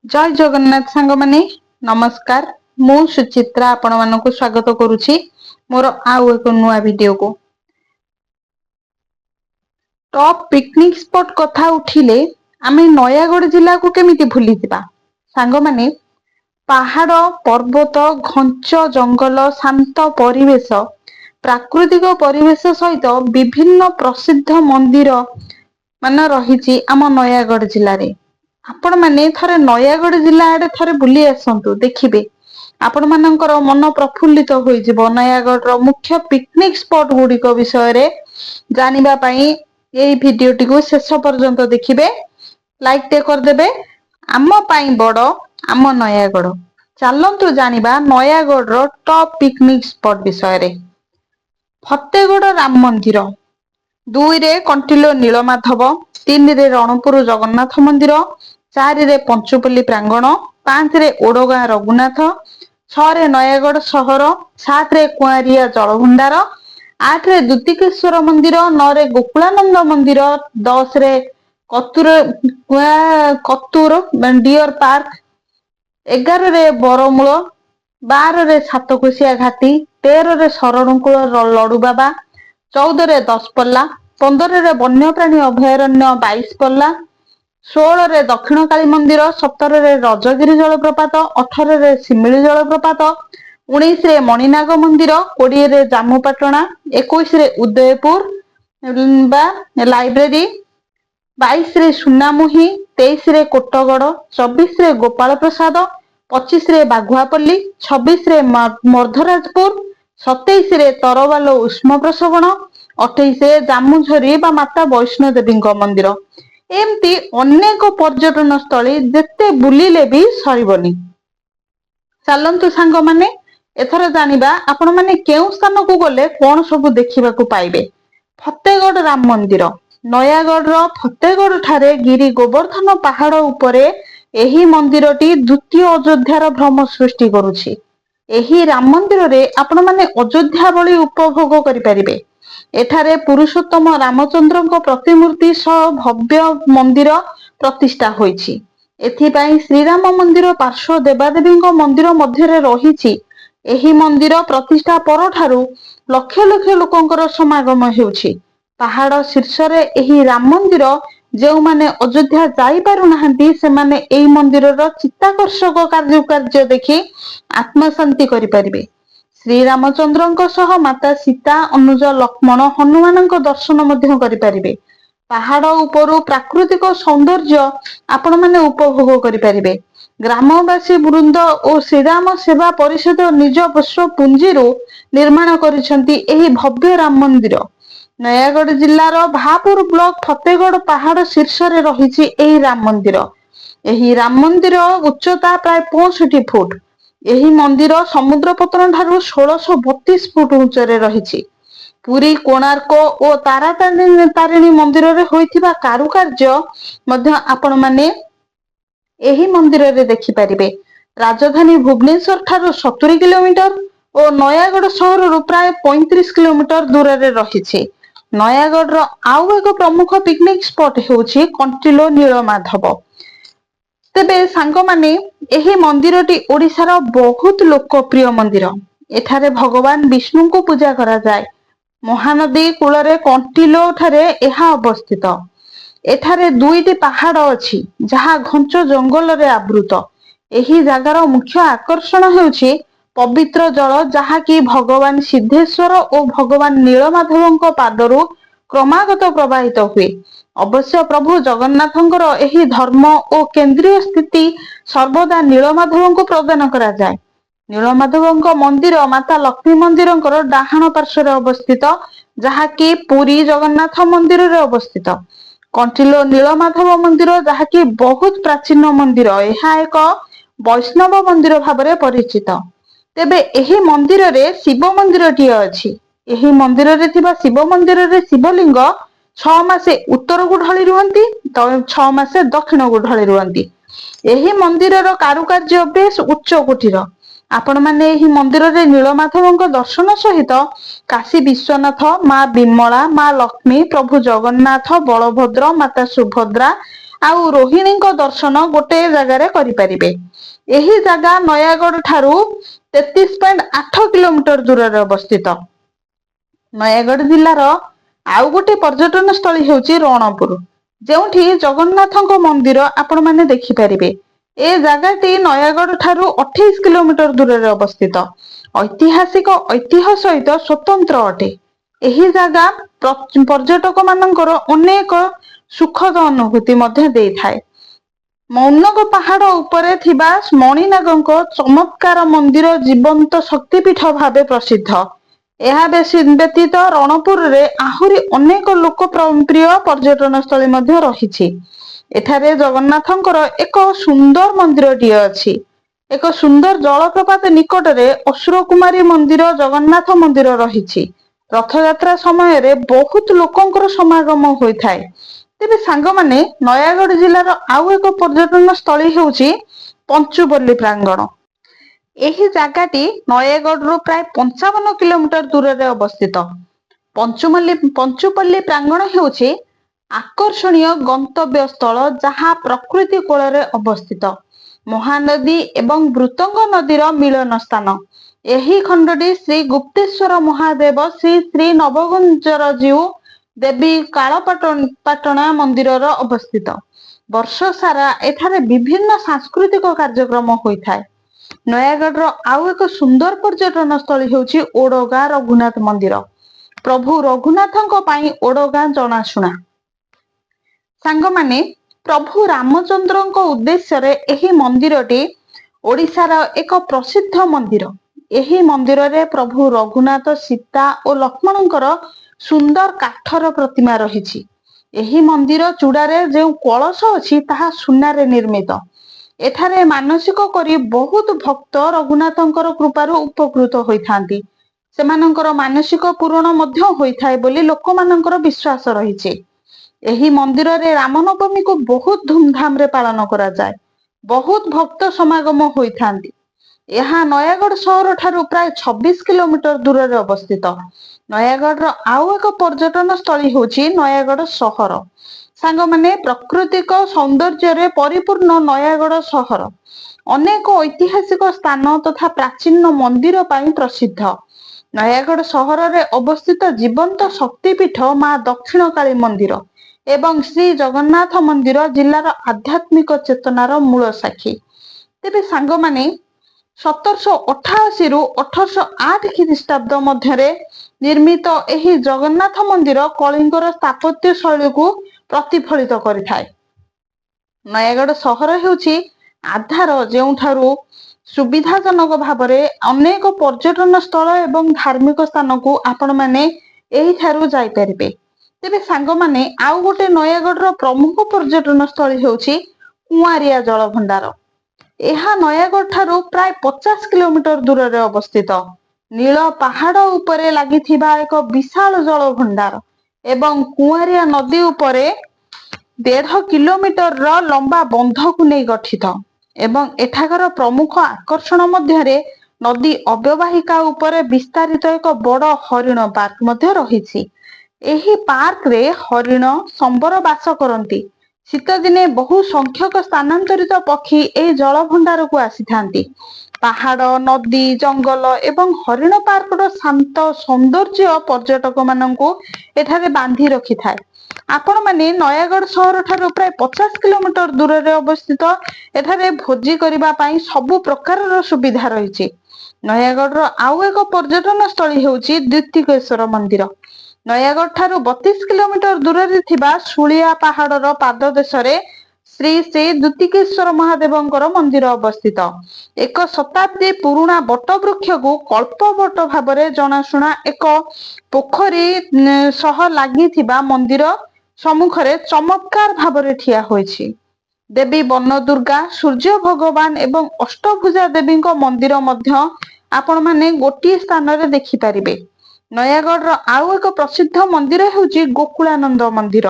जय जगन्नाथ सांग माने नमस्कार। मु सुचित्रा आपण मानक स्वागत करुछि मोर आउ एक नुआ वीडियो को। टॉप पिकनिक स्पॉट कथा उठिले आमे नयागढ़ जिला को केमिति भूली जिबा। सांग माने पहाड़ पर्वत घंच जंगल शांत परिवेश प्राकृतिक परिवेश सहित विभिन्न प्रसिद्ध मंदिर मान रही आम नयागढ़ जिले में। आपण माने थरे नयागढ़ जिला आड़े थरे बुली आसंतु देखिबे आपण मानकर मन प्रफुल्लित होइजिबो। नयागढ़ मुख्य पिकनिक स्पॉट गुड़िक विषय रे जानिबा पई एई भिडियोटी को शेष पर्यंत देखिबे। लाइक टे कर देबे। आम पई बड़ आम नयागढ़ चलंतु जानिबा नयागढ़ रो टॉप पिकनिक स्पॉट विषय रे। फतेगढ़ राम मंदिर, 2 रे कंटिलो नीलमाधव, 3 रे रणपुर जगन्नाथ मंदिर, 4 रे पंचुपल्ली प्रांगण, 5 रे ओडगां रघुनाथ, 6 रे नयागढ़ सहर, 7 रे कुआरिया जलभंडार, 8 रे दुतिकेश्वर मंदिर, 9 रे गोकुलानंद मंदिर, 10 रे कतूर डियर पार्क, 11 रे बरमूल, 12 रे सातकोशिया घाटी, 13 रे शरणकुल लडू बाबा, 14 रे दशपल्ला, 15 रे वन्यप्राणी अभयारण्य 22 पल्ला, 16 रे दक्षिण काली मंदिर, 17 रे रजगिरी जलप्रपात, 18 रे सिमिली जलप्रपात, 19 रे मणिनाग मंदिर, 20 रे जामुपाटଣା, 21 रे उदयपुर बा लाइब्रेरी, 22 रे सुनामुही, 23 रे कोटगढ़, 24 रे गोपाल प्रसाद, 25 रे बाघुआपल्ली, 26 रे मर्धराजपुर, 27 रे तरवालो उष्म प्रसवण, 28 रे जामुझरी बा माता वैष्णो देवी मंदिर। एमती अनेक पर्यटन स्थली जेते बुलिले भी सरीबनी। चलंतु सांग माने एथर जानिबा आपण माने केउ स्थान को गले कोन सब देखिबा को पाइबे। फतेगढ़ राम मंदिर, नयागढ़ रो फतेगढ़ ठारे गिरी गोवर्धन पहाड़ उपरे एही मंदिरटी द्वितीय अयोध्यार भ्रम सृष्टि करुछि। एही राम मंदिर रे आपण माने अयोध्या भली उपभोग करि परिबे। एठारे पुरुषोत्तम रामचंद्रଙ୍କ प्रतिमूर्ति सह भव्य मंदिर प्रतिष्ठा होइछि। एथिपाई श्रीराम मंदिर पार्श्व देवादेवीଙ୍କ मंदिर मध्यरे रहिछि। एही मंदिर प्रतिष्ठा परठारु लक्ष लक्ष लोकଙ୍କର समागम हेउछि। पहाड़ शीर्ष रे एही राम मंदिर जो माने अयोध्या जाई पारु नाहंती से माने एही मंदिर रो चित्ताकर्षक कार्य देखि आत्मा शांति करि परिबे। श्री रामचंद्रଙ୍କ सह माता सीता अनुज लक्ष्मण हनुमानଙ୍କ दर्शन ମଧ୍ୟ करि परिबे। पहाड़ उपरु प्राकृतिक सौंदर्य आपण माने उपभोग करि परिबे। ग्रामवासी वृंद और श्रीराम सेवा परिषद निज पुष्प पुंजीरु निर्माण करिसंती एही भव्य राम मंदिर। नयागढ़ जिल्लार भापुर ब्लॉक फतेगढ़ पहाड़ शीर्ष रे रहिछि एही राम मंदिर। एही राम मंदिर उच्चता प्राय 65 फुट। एही मंदिर समुद्र पतन ठारू 1632 फुट उच्चरे रहिछि। पुरी कोणार्क और तारातारिणी मंदिर रे होइथिबा कारुकार्य मध्य आपण माने एही मंदिर रे देखि परिबे। राजधानी भुवनेश्वर ठारू 70 किलोमीटर और नयागढ़ शहर रु प्राय 35 किलोमीटर दूर रे रहिछि। नयागढ़ रो आउ एक प्रमुख पिकनिक स्पॉट हेउछि कंटिलो नीलमाधव। तेबे सांग माने एही मंदिरटी ओडिशार बहुत लोकप्रिय मंदिर। एठारे भगवान विष्णु को पूजा करा जाय। महानदी कूलरे कंटिलो ठारे एहा अवस्थित। एठारे 2टी पहाड़ अछि जहा घंच जंगल रे आवृत। एही जगार मुख्य आकर्षण हेउछि पवित्र जल जहा कि भगवान सिद्धेश्वर और भगवान नीलमाधवଙ୍କ पादरु क्रमागत प्रवाहित हुए। अवश्य प्रभु जगन्नाथଙ୍କର एही धर्म और केंद्रीय स्थिति सर्वदा नीलमाधवଙ୍କୁ प्रदान करा जाय। नीलमाधवଙ୍କ मंदिर माता लक्ष्मी मंदिरଙ୍କର डाहाण पार्श्व रे अवस्थित जहा कि पुरी जगन्नाथ मंदिर रे अवस्थित। कंटिलो नीलमाधव मंदिर जहा कि बहुत प्राचीन मंदिर। एहा एक वैष्णव मंदिर भाबरे परिचित। तेबे एही मंदिर रे शिव मंदिर टी अछि। एही मंदिर रे थिबा शिव मंदिर रे शिवलिंग 6 मासे उत्तर को ढଳି रुहंती तो 6 मासे दक्षिण को ढଳି रुहंती। एही मंदिर रो कारुकार्य बेस उच्च कोठीर। आपण माने एही मंदिर रे नीलमाधवଙ୍କ दर्शन सहित काशी विश्वनाथ, मां बिमला, मां लक्ष्मी, प्रभु जगन्नाथ, बलभद्र, माता सुभद्रा ଆଉ ରୋହିଣୀଙ୍କ ଦର୍ଶନ ଗୋଟେ ଜାଗାରେ କରିପାରିବେ। ଏହି ଜାଗା ନୟାଗଡ଼ ଠାରୁ 33.8 କିଲୋମିଟର ଦୂରରେ ଅବସ୍ଥିତ। ନୟାଗଡ଼ ଜିଲ୍ଲାର ଆଉ ଗୋଟେ ପର୍ଯ୍ୟଟନ ସ୍ଥଳୀ ହେଉଛି ରଣପୁର, ଯେଉଁଠି ଜଗନ୍ନାଥଙ୍କ ମନ୍ଦିର ଆପଣ ମାନେ ଦେଖିପାରିବେ। ଏ ଜାଗାଟି ନୟାଗଡ଼ ଠାରୁ 28 କିଲୋମିଟର ଦୂରରେ ଅବସ୍ଥିତ। ଐତିହାସିକ ଐତିହ୍ୟ ସହିତ ସ୍ୱତନ୍ତ୍ର ଅଟେ। ଏହି ଜାଗା ପର୍ଯ୍ୟଟକ ମାନଙ୍କର ଅନେକ ସୁଖଦ ଅନୁଭୂତି ମଧ୍ୟ ଦେଇଥାଏ। ମୌନକ ପାହାଡ ଉପରେ ଥିବା ମଣିନାଗଙ୍କ ଚମତ୍କାର ମନ୍ଦିର ଜୀବନ୍ତ ଶକ୍ତିପୀଠ ଭାବେ ପ୍ରସିଦ୍ଧ। ଏହା ବ୍ୟତୀତ ରଣପୁରରେ ଆହୁରି ଅନେକ ଲୋକପ୍ରିୟ ପର୍ଯ୍ୟଟନ ସ୍ଥଳୀ ମଧ୍ୟ ରହିଛି। ଏଠାରେ ଜଗନ୍ନାଥଙ୍କର ଏକ ସୁନ୍ଦର ମନ୍ଦିରଟିଏ ଅଛି। ଏକ ସୁନ୍ଦର ଜଳପ୍ରପାତ ନିକଟରେ ଅସୁର କୁମାରୀ ମନ୍ଦିର ଜଗନ୍ନାଥ ମନ୍ଦିର ରହିଛି। ରଥଯାତ୍ରା ସମୟରେ ବହୁତ ଲୋକଙ୍କର ସମାଗମ ହୋଇଥାଏ। ତେବେ ସାଙ୍ଗମାନେ, ନୟାଗଡ଼ ଜିଲ୍ଲାର ଆଉ ଏକ ପର୍ଯ୍ୟଟନ ସ୍ଥଳୀ ହେଉଛି ପଞ୍ଚୁପଲ୍ଲୀ ପ୍ରାଙ୍ଗଣ। ଏହି ଜାଗାଟି ନୟାଗଡ଼ରୁ ପ୍ରାୟ 55 କିଲୋମିଟର ଦୂରରେ ଅବସ୍ଥିତ। ପଞ୍ଚୁପଲ୍ଲୀ ପ୍ରାଙ୍ଗଣ ହେଉଛି ଆକର୍ଷଣୀୟ ଗନ୍ତବ୍ୟ ସ୍ଥଳ, ଯାହା ପ୍ରକୃତି କୋଳରେ ଅବସ୍ଥିତ। ମହାନଦୀ ଏବଂ ବୃତଙ୍ଗ ନଦୀର ମିଳନ ସ୍ଥାନ। ଏହି ଖଣ୍ଡଟି ଶ୍ରୀ ଗୁପ୍ତେଶ୍ୱର ମହାଦେବ, ଶ୍ରୀ ଶ୍ରୀ ନବକୁଞ୍ଜରଜୀଉ ଦେବୀ କାଳପାଟଣା ମନ୍ଦିରର ଅବସ୍ଥିତ। ବର୍ଷ ସାରା ଏଠାରେ ବିଭିନ୍ନ ସାଂସ୍କୃତିକ କାର୍ଯ୍ୟକ୍ରମ ହୋଇଥାଏ। ନୟାଗଡ଼ର ଆଉ ଏକ ସୁନ୍ଦର ପର୍ଯ୍ୟଟନ ସ୍ଥଳୀ ହେଉଛି ଓଡଗାଁ ରଘୁନାଥ ମନ୍ଦିର। ପ୍ରଭୁ ରଘୁନାଥଙ୍କ ପାଇଁ ଓଡଗାଁ ଜଣାଶୁଣା। ସାଙ୍ଗମାନେ, ପ୍ରଭୁ ରାମଚନ୍ଦ୍ରଙ୍କ ଉଦ୍ଦେଶ୍ୟରେ ଏହି ମନ୍ଦିରଟି ଓଡ଼ିଶାର ଏକ ପ୍ରସିଦ୍ଧ ମନ୍ଦିର। ଏହି ମନ୍ଦିରରେ ପ୍ରଭୁ ରଘୁନାଥ, ସୀତା ଓ ଲକ୍ଷ୍ମଣଙ୍କର ସୁନ୍ଦର କାଠର ପ୍ରତିମା ରହିଛି। ଏହି ମନ୍ଦିର ଚୂଡାରେ ଯେଉଁ କଳସ ଅଛି, ତାହା ସୁନାରେ ନିର୍ମିତ। ଏଠାରେ ମାନସିକ କରି ବହୁତ ଭକ୍ତ ରଘୁନାଥଙ୍କର କୃପାରୁ ଉପକୃତ ହୋଇଥାନ୍ତି। ସେମାନଙ୍କର ମାନସିକ ପୂରଣ ମଧ୍ୟ ହୋଇଥାଏ ବୋଲି ଲୋକମାନଙ୍କର ବିଶ୍ୱାସ ରହିଛି। ଏହି ମନ୍ଦିରରେ ରାମନବମୀକୁ ବହୁତ ଧୁମଧାମରେ ପାଳନ କରାଯାଏ। ବହୁତ ଭକ୍ତ ସମାଗମ ହୋଇଥାନ୍ତି। ଏହା ନୟାଗଡ଼ ସହର ଠାରୁ ପ୍ରାୟ 26 କିଲୋମିଟର ଦୂରରେ ଅବସ୍ଥିତ। ନୟାଗଡ଼ର ଆଉ ଏକ ପର୍ଯ୍ୟଟନ ସ୍ଥଳୀ ହେଉଛି ନୟାଗଡ଼ ସହର। ସାଙ୍ଗମାନେ, ପ୍ରାକୃତିକ ସୌନ୍ଦର୍ଯ୍ୟରେ ପରିପୂର୍ଣ୍ଣ ନୟାଗଡ଼ ସହର ଅନେକ ଐତିହାସିକ ସ୍ଥାନ ତଥା ପ୍ରାଚୀନ ମନ୍ଦିର ପାଇଁ ପ୍ରସିଦ୍ଧ। ନୟାଗଡ଼ ସହରରେ ଅବସ୍ଥିତ ଜୀବନ୍ତ ଶକ୍ତିପୀଠ ମା ଦକ୍ଷିଣକାଳୀ ମନ୍ଦିର ଏବଂ ଶ୍ରୀ ଜଗନ୍ନାଥ ମନ୍ଦିର ଜିଲ୍ଲାର ଆଧ୍ୟାତ୍ମିକ ଚେତନାର ମୂଳ ସାକ୍ଷୀ। ତେବେ ସାଙ୍ଗମାନେ, 1788 ରୁ 1808 ଖ୍ରୀଷ୍ଟାବ୍ଦ ମଧ୍ୟରେ ନିର୍ମିତ ଏହି ଜଗନ୍ନାଥ ମନ୍ଦିର କଳିଙ୍ଗର ସ୍ଥାପତ୍ୟ ଶୈଳୀକୁ ପ୍ରତିଫଳିତ କରିଥାଏ। ନୟାଗଡ଼ ସହର ହେଉଛି ଆଧାର, ଯେଉଁଠାରୁ ସୁବିଧାଜନକ ଭାବରେ ଅନେକ ପର୍ଯ୍ୟଟନ ସ୍ଥଳ ଏବଂ ଧାର୍ମିକ ସ୍ଥାନକୁ ଆପଣମାନେ ଏହିଠାରୁ ଯାଇପାରିବେ। ତେବେ ସାଙ୍ଗମାନେ, ଆଉ ଗୋଟେ ନୟାଗଡ଼ର ପ୍ରମୁଖ ପର୍ଯ୍ୟଟନ ସ୍ଥଳୀ ହେଉଛି କୁଆଁରିଆ ଜଳଭଣ୍ଡାର। ଏହା ନୟାଗଡ଼ ଠାରୁ ପ୍ରାୟ 50 କିଲୋମିଟର ଦୂରରେ ଅବସ୍ଥିତ। ନୀଳ ପାହାଡ ଉପରେ ଲାଗିଥିବା ଏକ ବିଶାଳ ଜଳଭଣ୍ଡାର ଏବଂ କୁଆଁରିଆ ନଦୀ ଉପରେ 1.5 କିଲୋମିଟରର ଲମ୍ବା ବନ୍ଧକୁ ନେଇ ଗଠିତ ଏବଂ ଏଠାକାର ପ୍ରମୁଖ ଆକର୍ଷଣ ମଧ୍ୟରେ ନଦୀ ଅବବାହିକା ଉପରେ ବିସ୍ତାରିତ ଏକ ବଡ଼ ହରିଣ ପାର୍କ ମଧ୍ୟ ରହିଛି। ଏହି ପାର୍କରେ ହରିଣ, ସମ୍ବର ବାସ କରନ୍ତି। ଶୀତ ଦିନେ ବହୁ ସଂଖ୍ୟକ ସ୍ଥାନାନ୍ତରିତ ପକ୍ଷୀ ଏହି ଜଳଭଣ୍ଡାରକୁ ଆସିଥାନ୍ତି। ପାହାଡ, ନଦୀ, ଜଙ୍ଗଲ ଏବଂ ହରିଣ ପାର୍କର ଶାନ୍ତ ସୌନ୍ଦର୍ଯ୍ୟ ପର୍ଯ୍ୟଟକ ମାନଙ୍କୁ ଏଠାରେ ବାନ୍ଧି ରଖିଥାଏ। ଆପଣମାନେ ନୟାଗଡ଼ ସହର ଠାରୁ ପ୍ରାୟ 50 କିଲୋମିଟର ଦୂରରେ ଅବସ୍ଥିତ। ଏଠାରେ ଭୋଜି କରିବା ପାଇଁ ସବୁ ପ୍ରକାରର ସୁବିଧା ରହିଛି। ନୟାଗଡ଼ର ଆଉ ଏକ ପର୍ଯ୍ୟଟନ ସ୍ଥଳୀ ହେଉଛି ଦ୍ୱିତୀକେଶ୍ୱର ମନ୍ଦିର। ନୟାଗଡ଼ ଠାରୁ 32 କିଲୋମିଟର ଦୂରରେ ଥିବା ଶୁଳିଆ ପାହାଡର ପାଦଦେଶରେ ଶ୍ରୀ ଶ୍ରୀ ଦ୍ୱିତୀକେଶ୍ୱର ମହାଦେବଙ୍କର ମନ୍ଦିର ଅବସ୍ଥିତ। ଏକ ଶତାବ୍ଦୀ ପୁରୁଣା ବଟ ବୃକ୍ଷକୁ କଳ୍ପବଟ ଭାବରେ ଜଣାଶୁଣା ଏକ ପୋଖରୀ ସହ ଲାଗିଥିବା ମନ୍ଦିର ସମ୍ମୁଖରେ ଚମତ୍କାର ଭାବରେ ଠିଆ ହୋଇଛି। ଦେବୀ ବନଦୁର୍ଗା, ସୂର୍ଯ୍ୟ ଭଗବାନ ଏବଂ ଅଷ୍ଟଭୁଜା ଦେବୀଙ୍କ ମନ୍ଦିର ମଧ୍ୟ ଆପଣମାନେ ଗୋଟିଏ ସ୍ଥାନରେ ଦେଖିପାରିବେ। ନୟାଗଡ଼ର ଆଉ ଏକ ପ୍ରସିଦ୍ଧ ମନ୍ଦିର ହେଉଛି ଗୋକୁଳାନନ୍ଦ ମନ୍ଦିର।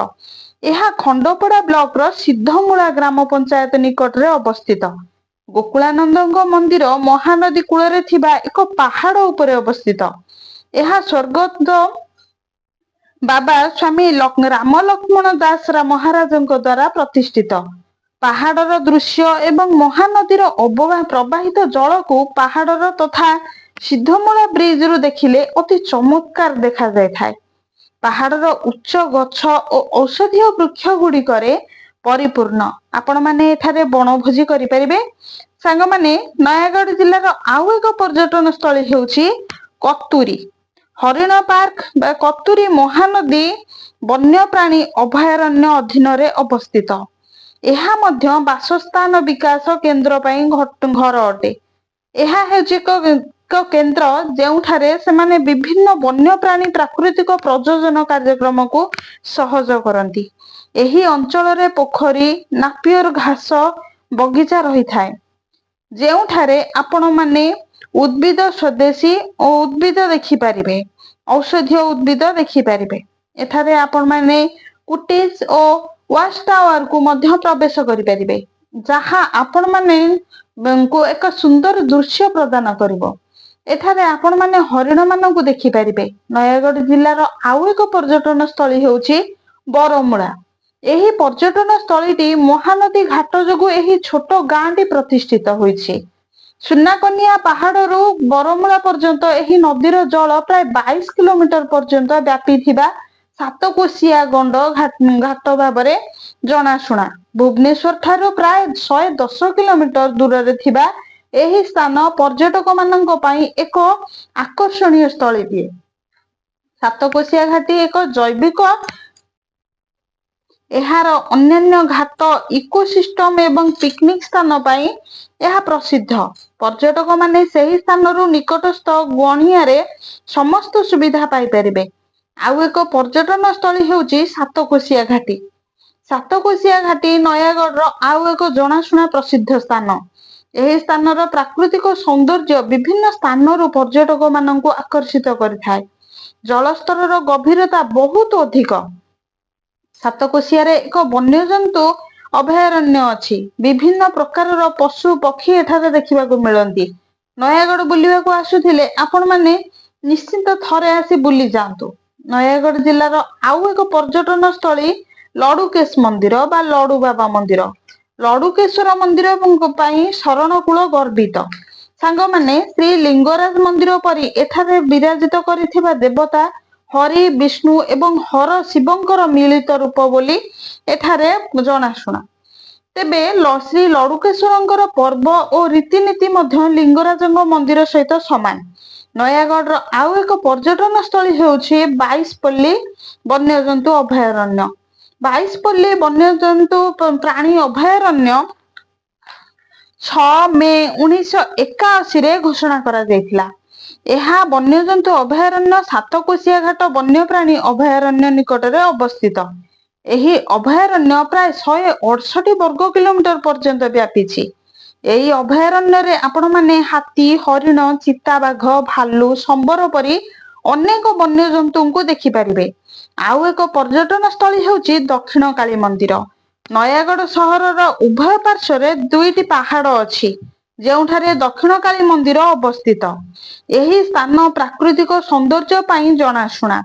ଏହା ଖଣ୍ଡପଡା ବ୍ଲକର ସିଦ୍ଧମୂଳା ଗ୍ରାମ ପଞ୍ଚାୟତ ନିକଟରେ ଅବସ୍ଥିତ। ଗୋକୁଳାନନ୍ଦଙ୍କ ମନ୍ଦିର ମହାନଦୀ କୂଳରେ ଥିବା ଏକ ପାହାଡ ଉପରେ ଅବସ୍ଥିତ। ଏହା ସ୍ୱର୍ଗତ ବାବା ସ୍ୱାମୀ ରାମ ଲକ୍ଷ୍ମଣ ଦାସ ମହାରାଜଙ୍କ ଦ୍ଵାରା ପ୍ରତିଷ୍ଠିତ। ପାହାଡର ଦୃଶ୍ୟ ଏବଂ ମହାନଦୀର ପ୍ରବାହିତ ଜଳକୁ ପାହାଡର ତଥା ସିଦ୍ଧମୂଳା ବ୍ରିଜରୁ ଦେଖିଲେ ଅତି ଚମତ୍କାର ଦେଖାଯାଇଥାଏ। ପାହାଡର ଉଚ୍ଚ ଗଛ ଓ ଔଷଧୀୟ ବୃକ୍ଷ ଗୁଡିକରେ ପରିପୂର୍ଣ୍ଣ। ଆପଣ ମାନେ ଏଠାରେ ବଣଭୋଜି କରିପାରିବେ। ସାଙ୍ଗମାନେ, ନୟାଗଡ଼ ଜିଲ୍ଲାର ଆଉ ଏକ ପର୍ଯ୍ୟଟନ ସ୍ଥଳୀ ହେଉଛି କତୁରୀ ହରିଣ ପାର୍କ ବା କତୁରୀ ମହାନଦୀ ବନ୍ୟପ୍ରାଣୀ ଅଭୟାରଣ୍ୟ ଅଧୀନରେ ଅବସ୍ଥିତ। ଏହା ମଧ୍ୟ ବାସସ୍ଥାନ ବିକାଶ କେନ୍ଦ୍ର ପାଇଁ ଘର ଅଟେ। ଏହା ହେଉଛି ଏକ କେନ୍ଦ୍ର ଯେଉଁଠାରେ ସେମାନେ ବିଭିନ୍ନ ବନ୍ୟପ୍ରାଣୀ ପ୍ରାକୃତିକ ପ୍ରଜନନ କାର୍ଯ୍ୟକ୍ରମକୁ ସହଜ କରନ୍ତି। ଏହି ଅଞ୍ଚଳରେ ପୋଖରୀ, ନାପିୟର ଘାସ ବଗିଚା ରହିଥାଏ, ଯେଉଁଠାରେ ଆପଣ ମାନେ ଉଦ୍ଭିଦ ସ୍ୱଦେଶୀ ଓ ଉଦ୍ଭିଦ ଦେଖିପାରିବେ, ଔଷଧୀୟ ଉଦ୍ଭିଦ ଦେଖିପାରିବେ। ଏଠାରେ ଆପଣ ମାନେ କୁଟିଜ ଓ ୱାଚ୍ ଟାୱାର କୁ ମଧ୍ୟ ପ୍ରବେଶ କରିପାରିବେ, ଯାହା ଆପଣ ମାନଙ୍କୁ ଏକ ସୁନ୍ଦର ଦୃଶ୍ୟ ପ୍ରଦାନ କରିବ। ଏଠାରେ ଆପଣ ମାନେ ହରିଣ ମାନଙ୍କୁ ଦେଖିପାରିବେ। ନୟାଗଡ଼ ଜିଲ୍ଲାର ଆଉ ଏକ ପର୍ଯ୍ୟଟନ ସ୍ଥଳୀ ହେଉଛି ବରମୁଳା। ଏହି ପର୍ଯ୍ୟଟନ ସ୍ଥଳୀଟି ମହାନଦୀ ଘାଟ ଯୋଗୁଁ ଏହି ଛୋଟ ଗାଁଟି ପ୍ରତିଷ୍ଠିତ ହୋଇଛି। ସୁନାକନିଆ ପାହାଡରୁ ବରମୁଳା ପର୍ଯ୍ୟନ୍ତ ଏହି ନଦୀର ଜଳ ପ୍ରାୟ 22 କିଲୋମିଟର ପର୍ଯ୍ୟନ୍ତ ବ୍ୟାପିଥିବା ସାତକୋଶିଆ ଗଣ୍ଡ ଘାଟ ଭାବରେ ଜଣାଶୁଣା। ଭୁବନେଶ୍ୱର ଠାରୁ ପ୍ରାୟ 110 କିଲୋମିଟର ଦୂରରେ ଥିବା ଏହି ସ୍ଥାନ ପର୍ଯ୍ୟଟକ ମାନଙ୍କ ପାଇଁ ଏକ ଆକର୍ଷଣୀୟ ସ୍ଥଳୀଟିଏ। ସାତକୋଶିଆ ଘାଟି ଏକ ଜୈବିକ ଏହାର ଅନ୍ୟାନ୍ୟ ଘାଟ ଇକୋସିଷ୍ଟମ ଏବଂ ପିକନିକ ସ୍ଥାନ ପାଇଁ ଏହା ପ୍ରସିଦ୍ଧ। ପର୍ଯ୍ୟଟକ ମାନେ ସେହି ସ୍ଥାନରୁ ନିକଟସ୍ଥ ଗଣିଆରେ ସମସ୍ତ ସୁବିଧା ପାଇପାରିବେ। ଆଉ ଏକ ପର୍ଯ୍ୟଟନ ସ୍ଥଳୀ ହେଉଛି ସାତକୋଶିଆ ଘାଟି। ସାତକୋଶିଆ ଘାଟି ନୟାଗଡ଼ର ଆଉ ଏକ ଜଣାଶୁଣା ପ୍ରସିଦ୍ଧ ସ୍ଥାନ। ଏହି ସ୍ଥାନର ପ୍ରାକୃତିକ ସୌନ୍ଦର୍ଯ୍ୟ ବିଭିନ୍ନ ସ୍ଥାନରୁ ପର୍ଯ୍ୟଟକ ମାନଙ୍କୁ ଆକର୍ଷିତ କରିଥାଏ। ଜଳସ୍ତରର ଗଭୀରତା ବହୁତ ଅଧିକ। ସାତକୋଶିଆରେ ଏକ ବନ୍ୟଜନ୍ତୁ ଅଭୟାରଣ୍ୟ ଅଛି। ବିଭିନ୍ନ ପ୍ରକାରର ପଶୁ ପକ୍ଷୀ ଏଠାରେ ଦେଖିବାକୁ ମିଳନ୍ତି। ନୟାଗଡ଼ ବୁଲିବାକୁ ଆସୁଥିଲେ ଆପଣ ମାନେ ନିଶ୍ଚିନ୍ତ ଥରେ ଆସି ବୁଲି ଯାଆନ୍ତୁ। ନୟାଗଡ଼ ଜିଲ୍ଲାର ଆଉ ଏକ ପର୍ଯ୍ୟଟନ ସ୍ଥଳୀ ଲଡୁକେଶ ମନ୍ଦିର ବା ଲଡୁ ବାବା ମନ୍ଦିର। ଲଡୁକେଶ୍ୱର ମନ୍ଦିର ପାଇଁ ଶରଣ କୂଳ ଗର୍ବିତ। ସାଙ୍ଗମାନେ, ଶ୍ରୀ ଲିଙ୍ଗରାଜ ମନ୍ଦିର ପରି ଏଠାରେ ବିରାଜିତ କରିଥିବା ଦେବତା ହରି, ବିଷ୍ଣୁ ଏବଂ ହର ଶିବଙ୍କର ମିଳିତ ରୂପ ବୋଲି ଏଠାରେ ଜଣାଶୁଣା। ତେବେ ଶ୍ରୀ ଲଡୁକେଶ୍ୱରଙ୍କର ପର୍ବ ଓ ରୀତିନୀତି ମଧ୍ୟ ଲିଙ୍ଗରାଜଙ୍କ ମନ୍ଦିର ସହିତ ସମାନ। ନୟାଗଡ଼ର ଆଉ ଏକ ପର୍ଯ୍ୟଟନ ସ୍ଥଳୀ ହେଉଛି 22ପଲ୍ଲୀ ବନ୍ୟଜନ୍ତୁ ଅଭୟାରଣ୍ୟ। 22ପଲ୍ଲୀ ବନ୍ୟଜନ୍ତୁ ପ୍ରାଣୀ ଅଭୟାରଣ୍ୟ 6 ମେ 1981ରେ ଘୋଷଣା କରାଯାଇଥିଲା। ଏହା ବନ୍ୟଜନ୍ତୁ ଅଭୟାରଣ୍ୟ ସାତକୋଶିଆ ଘାଟ ବନ୍ୟପ୍ରାଣୀ ଅଭୟାରଣ୍ୟ ନିକଟରେ ଅବସ୍ଥିତ। ଏହି ଅଭୟାରଣ୍ୟ ପ୍ରାୟ 168 ବର୍ଗ କିଲୋମିଟର ପର୍ଯ୍ୟନ୍ତ ବ୍ୟାପିଛି। ଏହି ଅଭୟାରଣ୍ୟରେ ଆପଣ ମାନେ ହାତୀ, ହରିଣ, ଚିତାବାଘ, ଭାଲୁ, ସମ୍ବର ପରି ଅନେକ ବନ୍ୟଜନ୍ତୁଙ୍କୁ ଦେଖିପାରିବେ। ଆଉ ଏକ ପର୍ଯ୍ୟଟନ ସ୍ଥଳୀ ହେଉଛି ଦକ୍ଷିଣ କାଳୀ ମନ୍ଦିର। ନୟାଗଡ଼ ସହରର ଉଭୟ ପାର୍ଶ୍ୱରେ 2ଟି ପାହାଡ ଅଛି, ଯେଉଁଠାରେ ଦକ୍ଷିଣ କାଳୀ ମନ୍ଦିର ଅବସ୍ଥିତ। ଏହି ସ୍ଥାନ ପ୍ରାକୃତିକ ସୌନ୍ଦର୍ଯ୍ୟ ପାଇଁ ଜଣାଶୁଣା।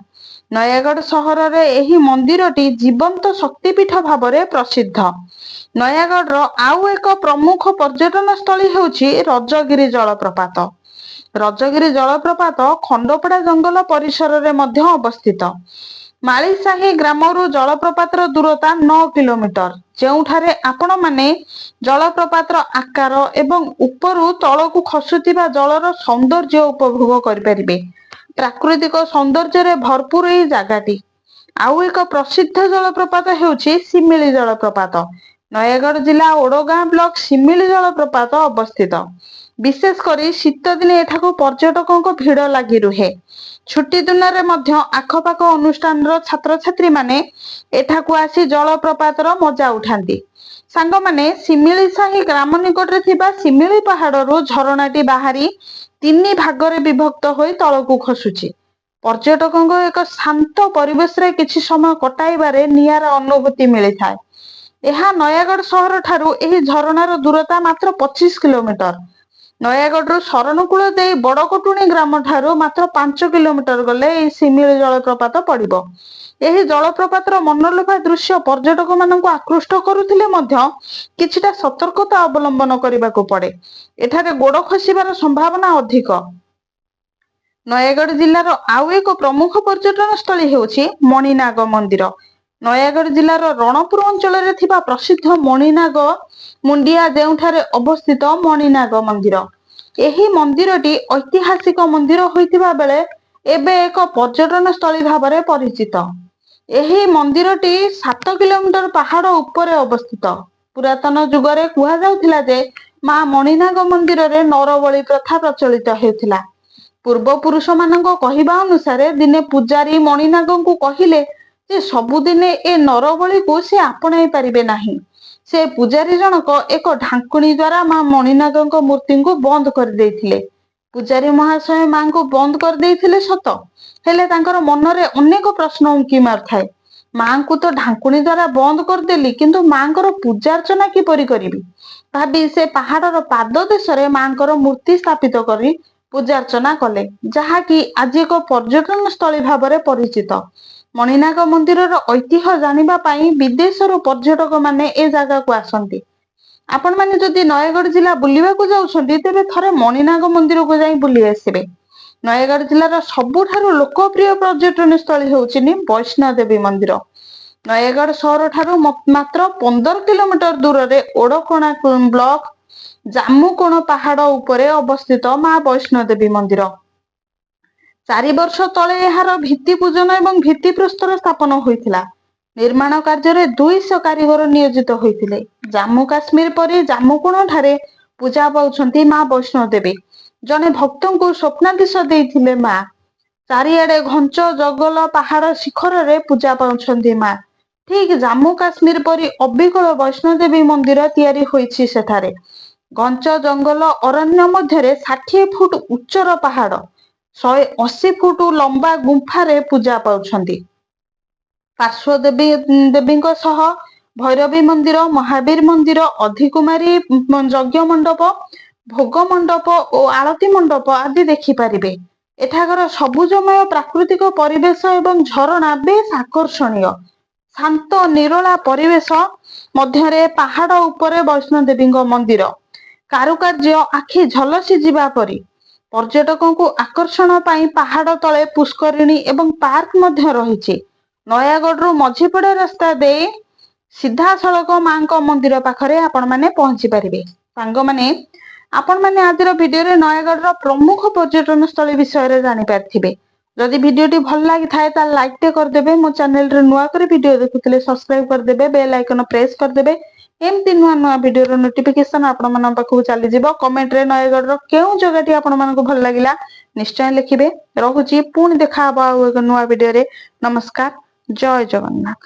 ନୟାଗଡ଼ ସହରରେ ଏହି ମନ୍ଦିରଟି ଜୀବନ୍ତ ଶକ୍ତିପୀଠ ଭାବରେ ପ୍ରସିଦ୍ଧ। ନୟାଗଡ଼ର ଆଉ ଏକ ପ୍ରମୁଖ ପର୍ଯ୍ୟଟନ ସ୍ଥଳୀ ହେଉଛି ରଜଗିରି ଜଳପ୍ରପାତ। ରଜଗିରି ଜଳପ୍ରପାତ ଖଣ୍ଡପଡା ଜଙ୍ଗଲ ପରିସରରେ ମଧ୍ୟ ଅବସ୍ଥିତ। ମାଳିସାହି ଗ୍ରାମରୁ ଜଳପ୍ରପାତର ଦୂରତା 9 କିଲୋମିଟର, ଯେଉଁଠାରେ ଆପଣ ମାନେ ଜଳପ୍ରପାତର ଆକାର ଏବଂ ଉପରୁ ତଳକୁ ଖସୁଥିବା ଜଳର ସୌନ୍ଦର୍ଯ୍ୟ ଉପଭୋଗ କରିପାରିବେ। ପ୍ରାକୃତିକ ସୌନ୍ଦର୍ଯ୍ୟରେ ଭରପୁର ଏହି ଜାଗାଟି। ଆଉ ଏକ ପ୍ରସିଦ୍ଧ ଜଳପ୍ରପାତ ହେଉଛି ଶିମିଳି ଜଳପ୍ରପାତ। ନୟାଗଡ଼ ଜିଲ୍ଲା ଓଡଗାଁ ବ୍ଲକ ଶିମିଳି ଜଳପ୍ରପାତ ଅବସ୍ଥିତ। ବିଶେଷ କରି ଶୀତ ଦିନେ ଏଠାକୁ ପର୍ଯ୍ୟଟକଙ୍କ ଭିଡ ଲାଗି ରୁହେ। ଛୁଟି ଦିନରେ ମଧ୍ୟ ଆଖପାଖ ଅନୁଷ୍ଠାନର ଛାତ୍ରଛାତ୍ରୀ ମାନେ ଏଠାକୁ ଆସି ଜଳପ୍ରପାତର ମଜା ଉଠାନ୍ତି। ସାଙ୍ଗମାନେ, ଶିମିଳି ସାହି ଗ୍ରାମ ନିକଟରେ ଥିବା ଶିମିଳି ପାହାଡରୁ ଝରଣାଟି ବାହାରି 3 ଭାଗରେ ବିଭକ୍ତ ହୋଇ ତଳକୁ ଖସୁଛି। ପର୍ଯ୍ୟଟକଙ୍କ ଏକ ଶାନ୍ତ ପରିବେଶରେ କିଛି ସମୟ କଟାଇବାରେ ନିଆରା ଅନୁଭୂତି ମିଳିଥାଏ। ଏହା ନୟାଗଡ଼ ସହର ଠାରୁ ଏହି ଝରଣାର ଦୂରତା ମାତ୍ର 25 କିଲୋମିଟର। ନୟାଗଡ଼ରୁ ଶରଣକୂଳ ଦେଇ ବଡକଟୁଣି ଗ୍ରାମ ଠାରୁ ମାତ୍ର 5 କିଲୋମିଟର ଗଲେ ଏହି ଶିମିଳି ଜଳପ୍ରପାତ ପଡିବ। ଏହି ଜଳପ୍ରପାତର ମନଲୋଭା ଦୃଶ୍ୟ ପର୍ଯ୍ୟଟକ ମାନଙ୍କୁ ଆକୃଷ୍ଟ କରୁଥିଲେ ମଧ୍ୟ କିଛିଟା ସତର୍କତା ଅବଲମ୍ବନ କରିବାକୁ ପଡେ। ଏଠାରେ ଗୋଡ ଖସିବାର ସମ୍ଭାବନା ଅଧିକ। ନୟାଗଡ଼ ଜିଲ୍ଲାର ଆଉ ଏକ ପ୍ରମୁଖ ପର୍ଯ୍ୟଟନ ସ୍ଥଳୀ ହେଉଛି ମଣିନାଗ ମନ୍ଦିର। ନୟାଗଡ଼ ଜିଲ୍ଲାର ରଣପୁର ଅଞ୍ଚଳରେ ଥିବା ପ୍ରସିଦ୍ଧ ମଣିନାଗ ମୁଣ୍ଡିଆ ଯେଉଁଠାରେ ଅବସ୍ଥିତ ମଣିନାଗ ମନ୍ଦିର। ଏହି ମନ୍ଦିରଟି ଐତିହାସିକ ମନ୍ଦିର ହୋଇଥିବା ବେଳେ ଏବେ ଏକ ପର୍ଯ୍ୟଟନ ସ୍ଥଳୀ ଭାବରେ ପରିଚିତ। ଏହି ମନ୍ଦିରଟି 7 କିଲୋମିଟର ପାହାଡ ଉପରେ ଅବସ୍ଥିତ। ପୁରାତନ ଯୁଗରେ କୁହାଯାଉଥିଲା ଯେ ମା ମଣିନାଗ ମନ୍ଦିରରେ ନରବଳି ପ୍ରଥା ପ୍ରଚଳିତ ହେଉଥିଲା। ପୂର୍ବପୁରୁଷ ମାନଙ୍କ କହିବା ଅନୁସାରେ ଦିନେ ପୂଜାରୀ ମଣିନାଗଙ୍କୁ କହିଲେ ଯେ ସବୁଦିନେ ଏ ନରବଳିକୁ ସେ ଆପଣେଇ ପାରିବେ ନାହିଁ। ସେ ପୂଜାରୀ ଜଣକ ଏକ ଢାଙ୍କୁଣୀ ଦ୍ୱାରା ମା ମଣିନାଗଙ୍କ ମୂର୍ତ୍ତିଙ୍କୁ ବନ୍ଦ କରିଦେଇଥିଲେ। ପୂଜାରୀ ମହାଶୟ ମାଙ୍କୁ ବନ୍ଦ କରିଦେଇଥିଲେ ସତ, ହେଲେ ତାଙ୍କର ମନରେ ଅନେକ ପ୍ରଶ୍ନ ଉଙ୍କି ମାରୁଥାଏ। ମାଙ୍କୁ ତ ଢାଙ୍କୁଣୀ ଦ୍ୱାରା ବନ୍ଦ କରିଦେଲି, କିନ୍ତୁ ମାଙ୍କର ପୂଜାର୍ଚ୍ଚନା କିପରି କରିବି ଭାବି ସେ ପାହାଡର ପାଦ ଦେଶରେ ମାଙ୍କର ମୂର୍ତ୍ତି ସ୍ଥାପିତ କରି ପୂଜାର୍ଚ୍ଚନା କଲେ, ଯାହାକି ଆଜି ଏକ ପର୍ଯ୍ୟଟନ ସ୍ଥଳୀ ଭାବରେ ପରିଚିତ। ମଣିନାଗ ମନ୍ଦିରର ଐତିହ୍ୟ ଜାଣିବା ପାଇଁ ବିଦେଶରୁ ପର୍ଯ୍ୟଟକ ମାନେ ଏ ଜାଗାକୁ ଆସନ୍ତି। ଆପଣ ମାନେ ଯଦି ନୟାଗଡ଼ ଜିଲ୍ଲା ବୁଲିବାକୁ ଯାଉଛନ୍ତି ତେବେ ଥରେ ମଣିନାଗ ମନ୍ଦିରକୁ ଯାଇ ବୁଲି ଆସିବେ। ନୟାଗଡ଼ ଜିଲ୍ଲାର ସବୁଠାରୁ ଲୋକପ୍ରିୟ ପର୍ଯ୍ୟଟନ ସ୍ଥଳୀ ହେଉଛି ବୈଷ୍ଣୋଦେବୀ ମନ୍ଦିର। ନୟାଗଡ଼ ସହର ଠାରୁ ମାତ୍ର 15 କିଲୋମିଟର ଦୂରରେ ଓଡକଣା ବ୍ଲକ ଜାମୁକୋଣ ପାହାଡ ଉପରେ ଅବସ୍ଥିତ ମା ବୈଷ୍ଣୋଦେବୀ ମନ୍ଦିର। 4 ବର୍ଷ ତଳେ ଏହାର ଭିତ୍ତି ପୂଜନ ଏବଂ ଭିତ୍ତିପ୍ରସ୍ତର ସ୍ଥାପନ ହୋଇଥିଲା। ନିର୍ମାଣ କାର୍ଯ୍ୟରେ 200 କାରିଗର ନିୟୋଜିତ ହୋଇଥିଲେ। ଜାମ୍ମୁ କାଶ୍ମୀର ପରି ଜାମୁକୋଣ ଠାରେ ପୂଜା ପାଉଛନ୍ତି ମା ବୈଷ୍ଣୋଦେବୀ। ଜଣେ ଭକ୍ତଙ୍କୁ ସ୍ୱପ୍ନାଦେଶ ଦେଇଥିଲେ ମା। ଚାରିଆଡେ ଘଞ୍ଚ ଜଙ୍ଗଲ ପାହାଡ ଶିଖରରେ ପୂଜା ପାଉଛନ୍ତି ମା। ଠିକ ଜାମ୍ମୁ କାଶ୍ମୀର ପରି ଅବିକଳ ବୈଷ୍ଣୋଦେବୀ ମନ୍ଦିର ତିଆରି ହୋଇଛି ସେଠାରେ। ଘଞ୍ଚ ଜଙ୍ଗଲ ଅରଣ୍ୟ ମଧ୍ୟରେ 60 ଫୁଟ ଉଚ୍ଚର ପାହାଡ 180 ଫୁଟ ଲମ୍ବା ଗୁମ୍ଫାରେ ପୂଜା ପାଉଛନ୍ତି। ପାର୍ଶ୍ୱ ଦେବୀଙ୍କ ସହ ଭୈରବୀ ମନ୍ଦିର, ମହାବୀର ମନ୍ଦିର, ଅଧିକୁମାରୀ ଯଜ୍ଞ ମଣ୍ଡପ, ଭୋଗ ମଣ୍ଡପ ଓ ଆଳତି ମଣ୍ଡପ ଆଦି ଦେଖିପାରିବେ। ଏଠାକାର ସବୁଜମୟ ପ୍ରାକୃତିକ ପରିବେଶ ଏବଂ ଝରଣା ବେଶ ଆକର୍ଷଣୀୟ। ଶାନ୍ତ ନିରୋଳା ପରିବେଶ ମଧ୍ୟରେ ପାହାଡ ଉପରେ ବୈଷ୍ଣୋଦେବୀଙ୍କ ମନ୍ଦିର କାରୁକାର୍ଯ୍ୟ ଆଖି ଝଲସି ଯିବା ପରି। ପର୍ଯ୍ୟଟକଙ୍କୁ ଆକର୍ଷଣ ପାଇଁ ପାହାଡ ତଳେ ପୁଷ୍କରିଣୀ ଏବଂ ପାର୍କ ମଧ୍ୟ ରହିଛି। ନୟାଗଡ଼ରୁ ମଝିପଡା ରାସ୍ତା ଦେଇ ସିଧାସଳଖ ମାଙ୍କ ମନ୍ଦିର ପାଖରେ ଆପଣ ମାନେ ପହଞ୍ଚି ପାରିବେ। ସାଙ୍ଗମାନେ, ଆପଣ ମାନେ ଆଜିର ଭିଡିଓରେ ନୟାଗଡ଼ର ପ୍ରମୁଖ ପର୍ଯ୍ୟଟନ ସ୍ଥଳୀ ବିଷୟରେ ଜାଣିପାରିଥିବେ। ଯଦି ଭିଡିଓଟି ଭଲ ଲାଗିଥାଏ ତାହେଲେ ଲାଇକ୍ ଟେ କରିଦେବେ। ମୋ ଚ୍ୟାନେଲରେ ନୂଆ କରି ଭିଡିଓ ଦେଖୁଥିଲେ ସବସ୍କ୍ରାଇବ କରିଦେବେ, ବେଲ୍ ଆଇକନ ପ୍ରେସ କରିଦେବେ। ଏମିତି ନୂଆ ନୂଆ ଭିଡିଓର ନୋଟିଫିକେସନ ଆପଣ ମାନଙ୍କ ପାଖକୁ ଚାଲିଯିବ। କମେଣ୍ଟରେ ନୟାଗଡ଼ର କେଉଁ ଜାଗାଟି ଆପଣ ମାନଙ୍କୁ ଭଲ ଲାଗିଲା ନିଶ୍ଚୟ ଲେଖିବେ। ରହୁଛି, ପୁଣି ଦେଖା ହବ ଆଉ ଏକ ନୂଆ ଭିଡିଓରେ। ନମସ୍କାର, ଜୟ ଜଗନ୍ନାଥ।